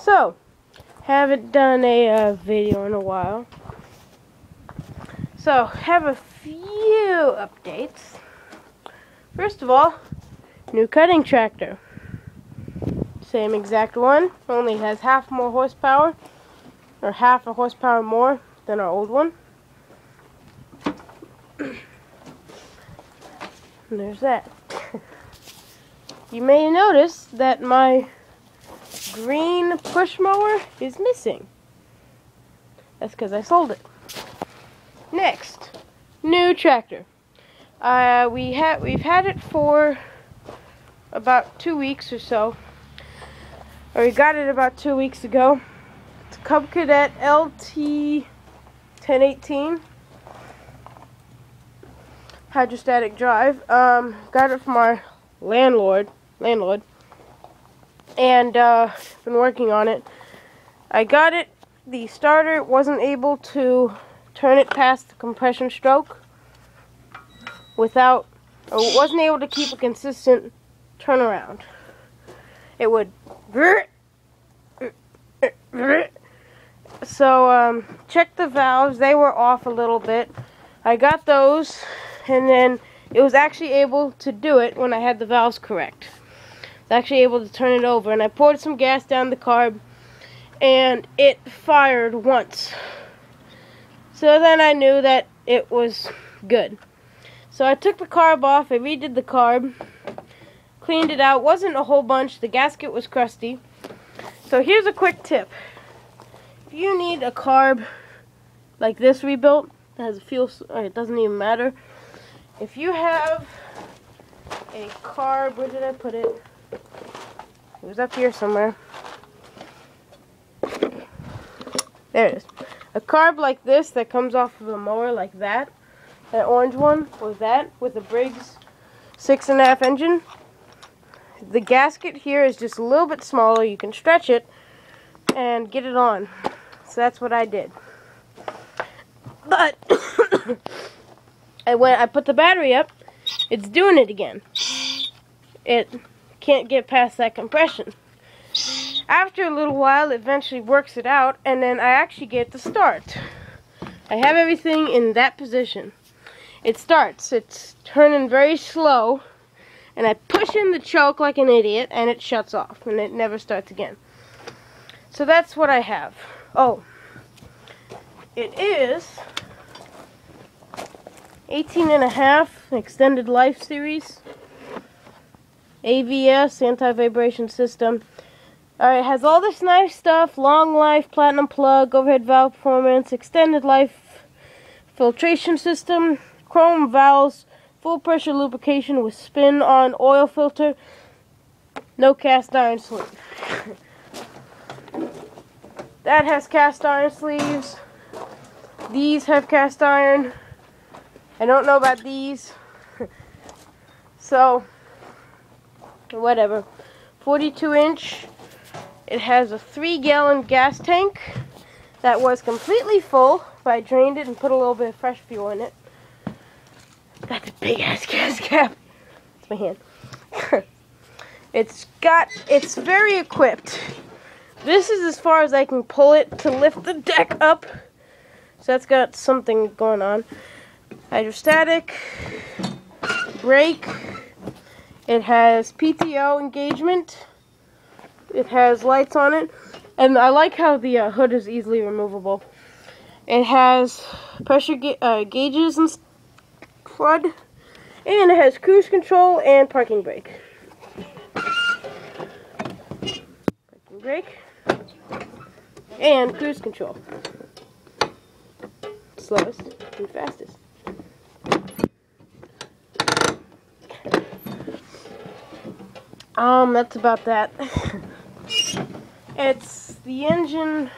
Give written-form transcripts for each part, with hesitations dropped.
So, haven't done a video in a while. So, have a few updates. First of all, new cutting tractor. Same exact one, only has half more horsepower, or half a horsepower more than our old one. And there's that. You may notice that my green push mower is missing. That's because I sold it. Next, new tractor. We've had it for about 2 weeks or so. Or we got it about 2 weeks ago. It's a Cub Cadet LT 1018 hydrostatic drive. Got it from our landlord, and been working on it. I got it. The starter wasn't able to turn it past the compression stroke without, or wasn't able to keep a consistent turnaround. It would. So check the valves. They were off a little bit. I got those, and then it was actually able to do it when I had the valves correct. I was actually able to turn it over, and I poured some gas down the carb, and it fired once. So then I knew that it was good. So I took the carb off, I redid the carb, cleaned it out. Wasn't a whole bunch, the gasket was crusty. So here's a quick tip. If you need a carb like this rebuilt, that has a fuel, it doesn't even matter. If you have a carb, where did I put it? It was up here somewhere. There it is. A carb like this that comes off of a mower like that, that orange one, was that, with a Briggs 6.5 engine. The gasket here is just a little bit smaller. You can stretch it and get it on. So that's what I did. But I put the battery up, it's doing it again. It can't get past that compression. After a little while, it eventually works it out, and then I actually get to start. I have everything in that position. It starts. It's turning very slow, and I push in the choke like an idiot, and it shuts off, and it never starts again. So that's what I have. Oh, it is 18.5 extended life series. AVS, anti-vibration system. Alright, it has all this nice stuff: long life, platinum plug, overhead valve performance, extended life filtration system, chrome valves, full pressure lubrication with spin-on oil filter, no cast iron sleeve. That has cast iron sleeves. These have cast iron. I don't know about these. So, whatever. 42-inch. It has a 3-gallon gas tank that was completely full, but I drained it and put a little bit of fresh fuel in it. Got the big ass gas cap. It's my hand. It's very equipped. This is as far as I can pull it to lift the deck up. So that's got something going on. Hydrostatic, brake. It has PTO engagement. It has lights on it, and I like how the hood is easily removable. It has pressure gauges and crud, and it has cruise control and parking brake. Parking brake and cruise control. Slowest and fastest. That's about that. It's the engine,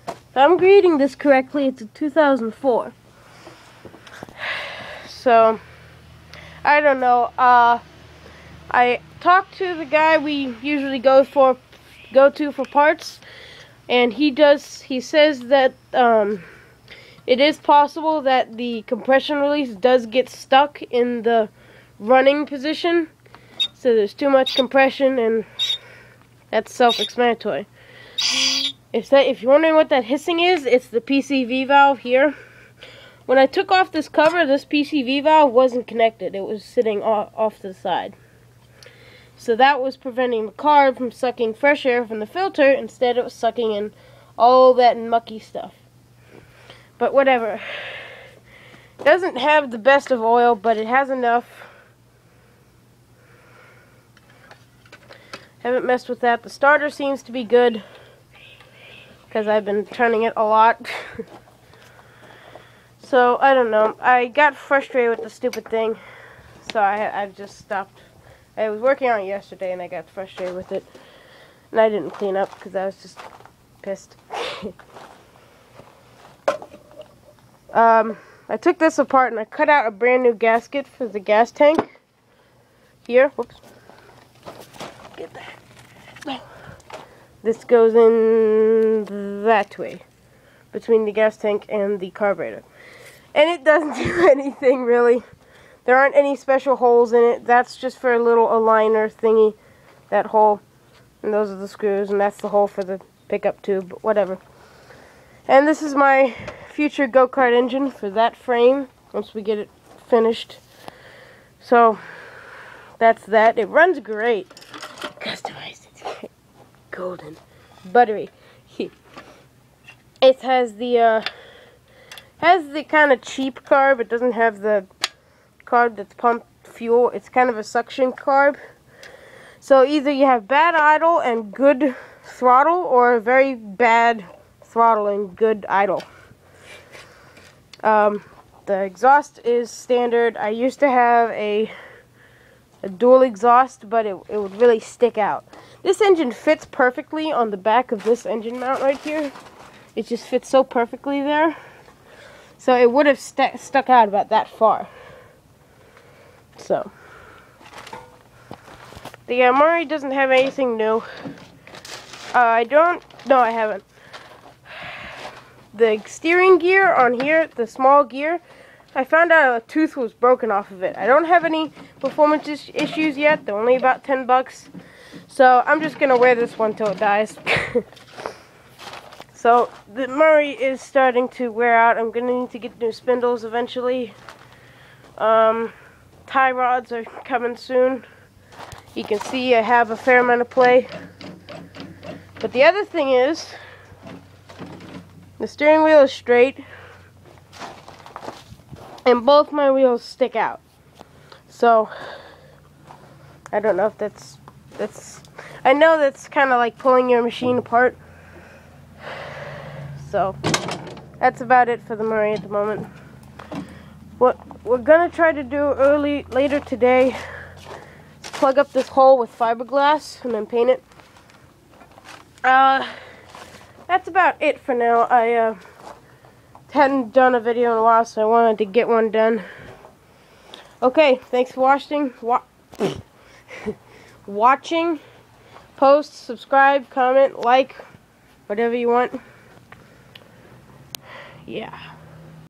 if I'm reading this correctly, it's a 2004. So, I don't know. I talked to the guy we usually go to for parts, and he says that it is possible that the compression release does get stuck in the running position. So there's too much compression, and that's self-explanatory. If you're wondering what that hissing is, it's the PCV valve here. When I took off this cover, this PCV valve wasn't connected. It was sitting off to the side. So that was preventing the carb from sucking fresh air from the filter. Instead, it was sucking in all that mucky stuff. But whatever. It doesn't have the best of oil, but it has enough. Haven't messed with that. The starter seems to be good, because I've been turning it a lot. So, I don't know. I got frustrated with the stupid thing, so I've just stopped. I was working on it yesterday, and I got frustrated with it. And I didn't clean up, because I was just pissed. I took this apart, and I cut out a brand new gasket for the gas tank. Here. Whoops. Get that. This goes in that way, between the gas tank and the carburetor. And it doesn't do anything, really. There aren't any special holes in it. That's just for a little aligner thingy, that hole. And those are the screws, and that's the hole for the pickup tube, but whatever. And this is my future go-kart engine for that frame, once we get it finished. So, that's that. It runs great. Customized it. Golden. Buttery. It has the kind of cheap carb. It doesn't have the carb that's pumped fuel. It's kind of a suction carb. So either you have bad idle and good throttle, or very bad throttle and good idle. The exhaust is standard. I used to have a dual exhaust, but it would really stick out. This engine fits perfectly on the back of this engine mount right here. It just fits so perfectly there. So it would have stuck out about that far. So. The Murray doesn't have anything new. No, I haven't. The steering gear on here, the small gear, I found out a tooth was broken off of it. I don't have any performance issues yet. They're only about $10. So I'm just going to wear this one till it dies. So the Murray is starting to wear out. I'm going to need to get new spindles eventually. Tie rods are coming soon. You can see I have a fair amount of play. But the other thing is, the steering wheel is straight, and both my wheels stick out. So, I don't know if that's I know that's kind of like pulling your machine apart. So, that's about it for the Murray at the moment. What we're gonna try to do later today is plug up this hole with fiberglass and then paint it. That's about it for now. I hadn't done a video in a while, so I wanted to get one done. Okay, thanks for watching. Post, subscribe, comment, like, whatever you want. Yeah.